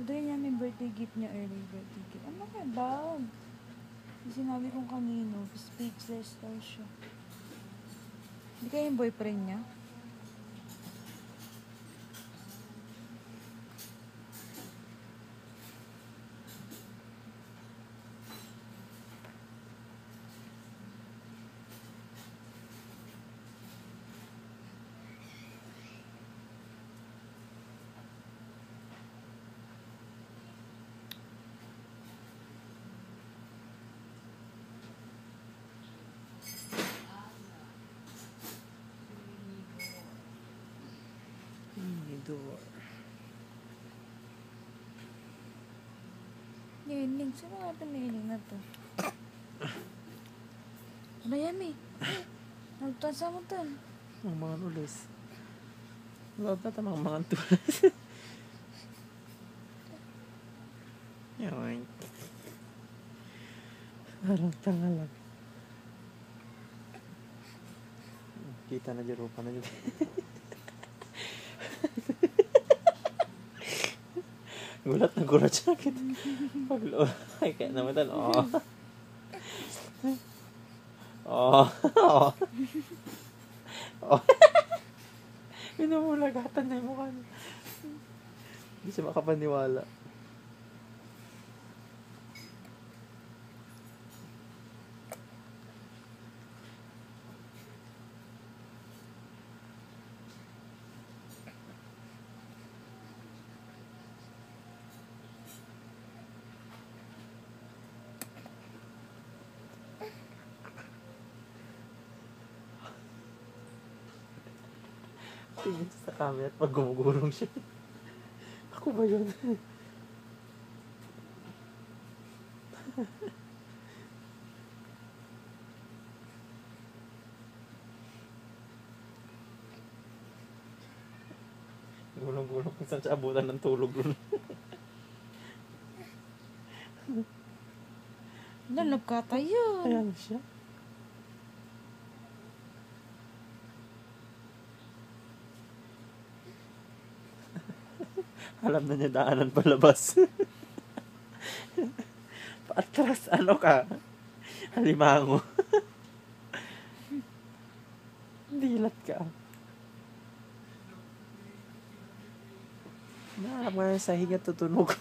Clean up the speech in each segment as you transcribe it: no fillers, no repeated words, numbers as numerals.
Ito niya may birthday gift niya, early birthday gift. Ano kaya bag? Sinabi kong kanino, speechless daw siya. Hindi kaya yung boyfriend niya? Door. Nining. Sino nga ito nining na to? Ano yan eh? Nagtansa mo to. Ang mga nulis. Lord na tamang mga tulis. Yoink. Parang tanga lang. Kita na dyan, rupa na dyan. Gulat na gulat siya. Paglo. Ay, kaya naman tal. Oh. Oh. Oh. Oh. Minumulagatan na yung mukha niya. Hindi siya makapaniwala. Tingin sa camera at pag gumugulong siya. Ako ba yun? Gulong-gulong kung saan siya abutan ng tulog ron. Lalab ka tayo. Ayan siya. Alam na niya daanan palabas. Paatras, ano ka? Halimango. Dilat ka. Naharap nga sa higa tutunog.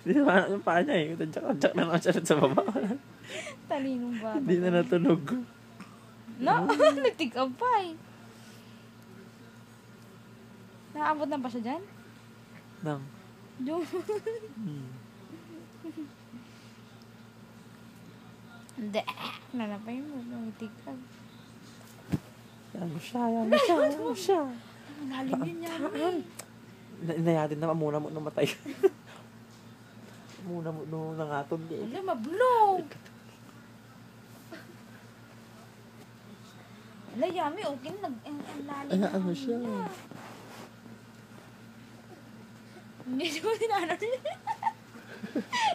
Hindi naman yung paa niya eh. Tadyak na naman siya sa baba. Talinong bata. Hindi na natunog. No, nagtig-up pa eh. Nakaabot na ba siya dyan? Nang. Yung... Hindi. Nalapay mo. Nagtig-up. Yan mo siya, yan mo siya, yan mo siya. Lalim yun yan. Inayatin na muna mo nung matay. Muna mo nung nangatod. Alam, mablog. Ala, yami, okay na. Lalim. Ayaan mo siya. Hindi mo tinanong niya.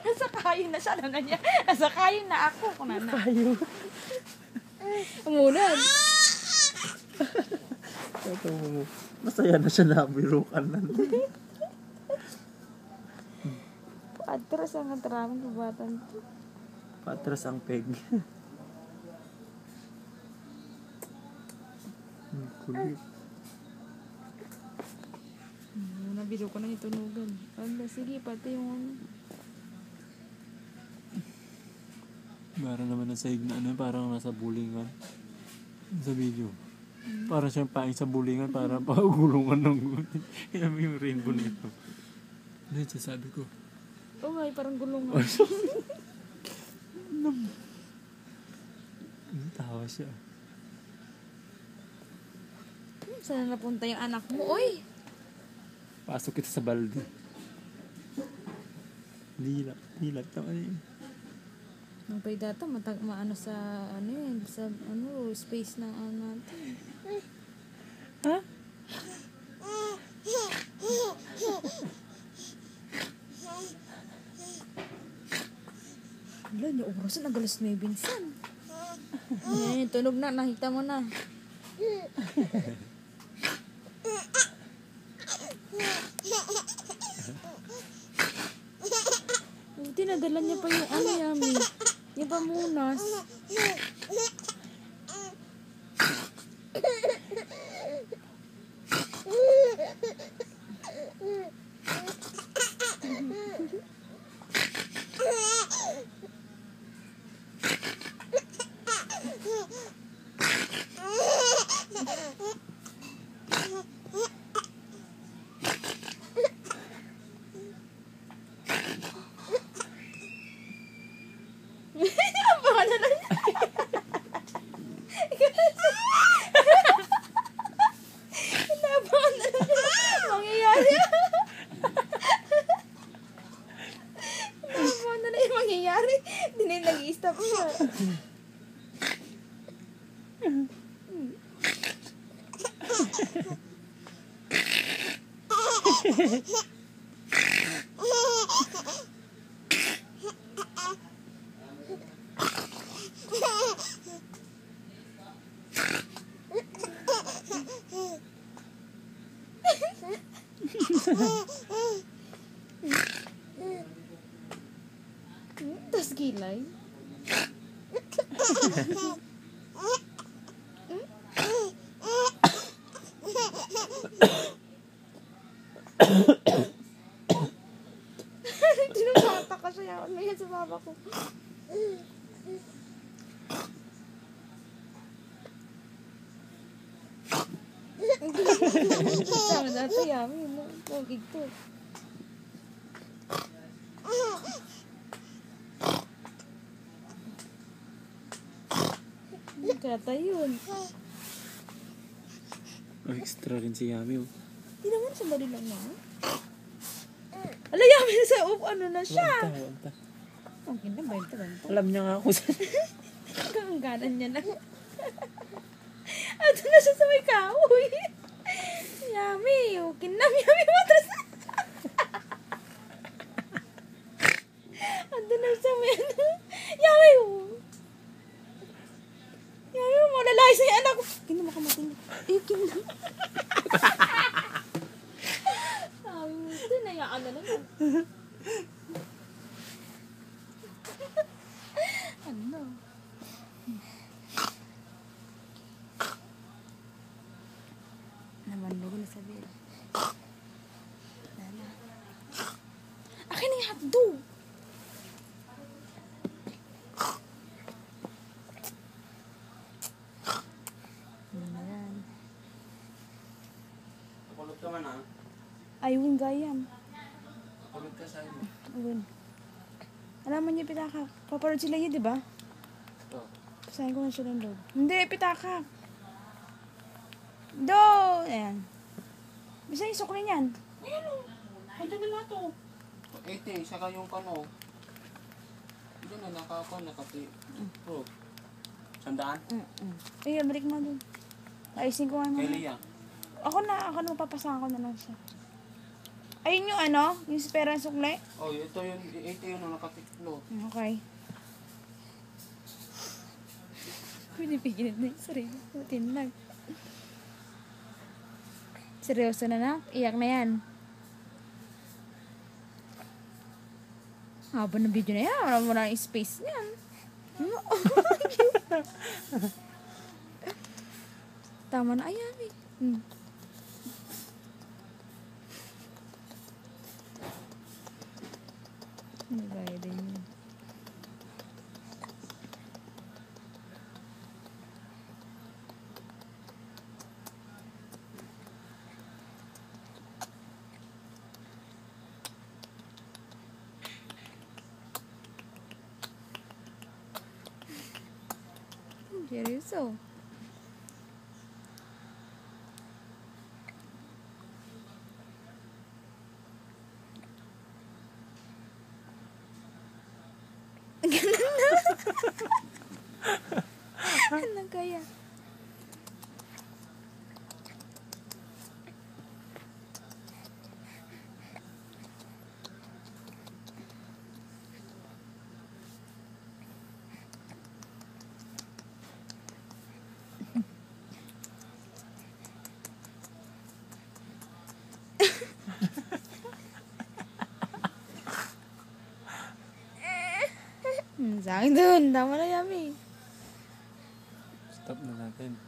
Nasa kayo na siya. Alam na niya. Nasa kayo na ako. Kunana. Kayo. Umunod. Ito mo. Masaya na siya na birukan na. Patras ang katraman kabatan to. Patras ang peg. Kulit. Nabilo ko na yung tunugan. Sige, pati yung ano. Parang naman nasa na ano, parang nasa bulingan. Sa video. Parang siyang paing sa bulingan para paugulungan ng gutin. Yan mo yung rainbow nito. Ano yung sasabi ko? Oo nga, parang gulungan. Tawa siya. Saan napunta yung anak mo? Uy! Pasok kita sa balde. Dilat naman yun. Nang pay data, maano sa, ano yun, sa, ano, space ng ano natin. Ha? Wala niya oras na galas 9 binsan. Tunog na, nakita mo na. Buti nadala niya pa yung ano yami. Yung pamunas. Abangan na lang. Inabangan na lang yung mangyayari. Inabangan na lang yung mangyayari. Hindi na yung nag-i-stop siya. Tas gilay. Tinumata ka siya. Ano yan sa baba ko? Sama na ito, yami. Pogig to. Kata yun. Extra rin si Yami. Oh. Hindi naman, sandali lang na. Ala, yami na sa ano na siya. Wanta. Okay na, benta. Alam niya nga ako sa... Ang ganan niya na. Ato na siya sa may kahoy. Yami, okay na. Yami, matras na. Ato na siya may ano. Yami, Yami, malalay sa yung anak ko. Kinama ka matindi. Kinama. Sabi mo, tinayaan na lang. Ano? Naman mo na sabihin. Lala. Akin na yung hotdog. Ayan. Kapulot ka man ha? Ayun, gayam. Kapulot ka sa inyo. Ayun. Alaman niyo, pitaka. Paparod sila yun, di ba? Ito. Pasahin ko na siya ng loob. Hindi, pitaka. Do! Ayan. Bisa yung sukli niyan. Ayan o. Andiyan na lahat o. 80, saka yung kano. Diyan na nakati. Bro. Sandaan? Ayun, balik mo dun. Ayusin ko nga Kay muna. Leah. Ako na, mapapasahan ko na lang siya. Ayun yung ano, yung pera ng sukli. Oh, ito yung 80 yun nakatiklo. Okay. Pinipigilan na yung sarili. Putin lang. Seryoso na na? Iyak na yan. Haba ng video na yan. Wala mo na yung space niyan. Tama na. Ayan eh. Nagaya din yun. Seryoso. Ganun na. Ano kaya? Sa akin dun. Tama na, Yami. Stop na natin.